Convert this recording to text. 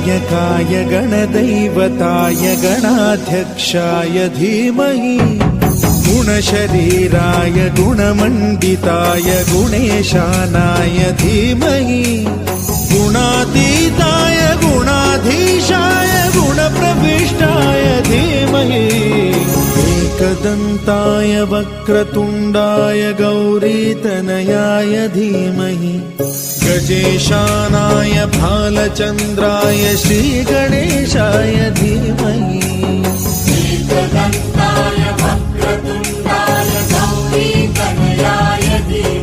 गणनायकाय गणदैवताय गणाध्यक्षाय धीमहि गुणशरीराय गुणमण्डिताय गुणेशानाय धीमहि गुणातीताय गुणाधीशाय गुणप्रविष्टाय धीमहि एकदन्ताय वक्रतुण्डाय गौरीतनयाय धीमहि गजेशानाय भालचन्द्राय श्रीगणेशाय धीमहि एकदन्ताय वक्रतुण्डाय गौरीतनयाय धीमहि